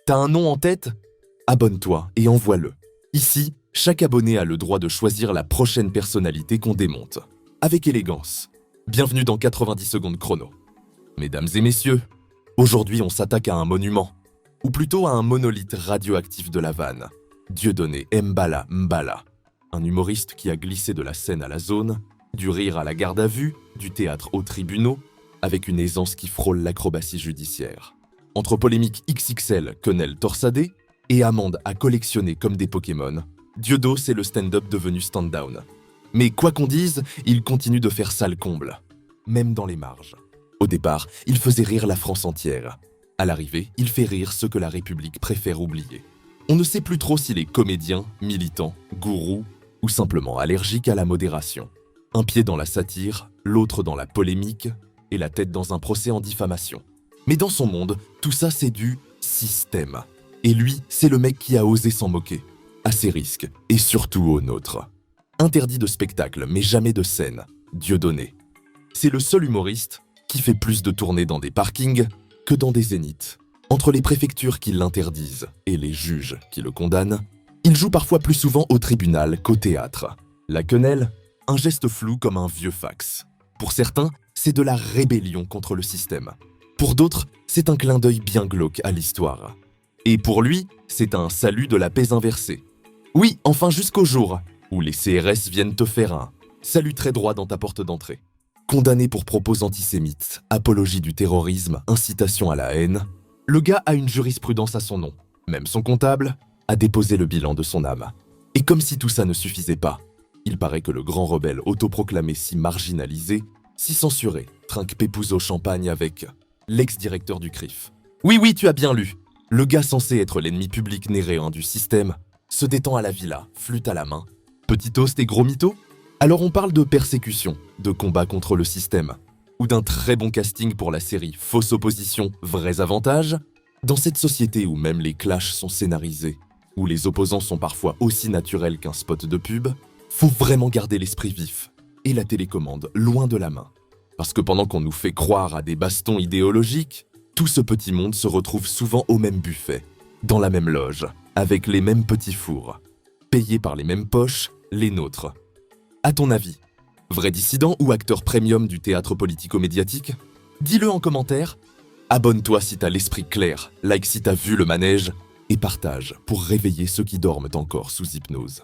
T'as un nom en tête? Abonne-toi et envoie-le. Ici, chaque abonné a le droit de choisir la prochaine personnalité qu'on démonte. Avec élégance. Bienvenue dans 90 secondes chrono. Mesdames et messieurs, aujourd'hui on s'attaque à un monument, ou plutôt à un monolithe radioactif de la vanne. Dieudonné Mbala Mbala, un humoriste qui a glissé de la scène à la zone, du rire à la garde à vue, du théâtre aux tribunaux, avec une aisance qui frôle l'acrobatie judiciaire. Entre polémiques XXL, quenelle torsadée, et amendes à collectionner comme des Pokémon, Dieudonné c'est le stand-up devenu stand-down. Mais quoi qu'on dise, il continue de faire sale comble, même dans les marges. Au départ, il faisait rire la France entière. À l'arrivée, il fait rire ceux que la République préfère oublier. On ne sait plus trop s'il est comédien, militant, gourou ou simplement allergique à la modération. Un pied dans la satire, l'autre dans la polémique et la tête dans un procès en diffamation. Mais dans son monde, tout ça c'est du système. Et lui, c'est le mec qui a osé s'en moquer, à ses risques et surtout aux nôtres. Interdit de spectacle mais jamais de scène, Dieudonné. C'est le seul humoriste qui fait plus de tournées dans des parkings que dans des zéniths. Entre les préfectures qui l'interdisent et les juges qui le condamnent, il joue parfois plus souvent au tribunal qu'au théâtre. La quenelle, un geste flou comme un vieux fax. Pour certains, c'est de la rébellion contre le système. Pour d'autres, c'est un clin d'œil bien glauque à l'histoire. Et pour lui, c'est un salut de la paix inversée. Oui, enfin jusqu'au jour où les CRS viennent te faire un salut très droit dans ta porte d'entrée. Condamné pour propos antisémites, apologie du terrorisme, incitation à la haine, le gars a une jurisprudence à son nom. Même son comptable a déposé le bilan de son âme. Et comme si tout ça ne suffisait pas, il paraît que le grand rebelle autoproclamé si marginalisé, si censuré, trinque pépouze au champagne avec l'ex-directeur du CRIF. Oui, tu as bien lu. Le gars censé être l'ennemi public néréen du système se détend à la villa, flûte à la main. Petit toast et gros mytho? Alors on parle de persécution, de combat contre le système, ou d'un très bon casting pour la série Fausse opposition, vrais avantages? Dans cette société où même les clashs sont scénarisés, où les opposants sont parfois aussi naturels qu'un spot de pub, faut vraiment garder l'esprit vif et la télécommande loin de la main. Parce que pendant qu'on nous fait croire à des bastons idéologiques, tout ce petit monde se retrouve souvent au même buffet, dans la même loge, avec les mêmes petits fours, payés par les mêmes poches, les nôtres. À ton avis, vrai dissident ou acteur premium du théâtre politico-médiatique? Dis-le en commentaire. Abonne-toi si t'as l'esprit clair, like si t'as vu le manège, et partage pour réveiller ceux qui dorment encore sous hypnose.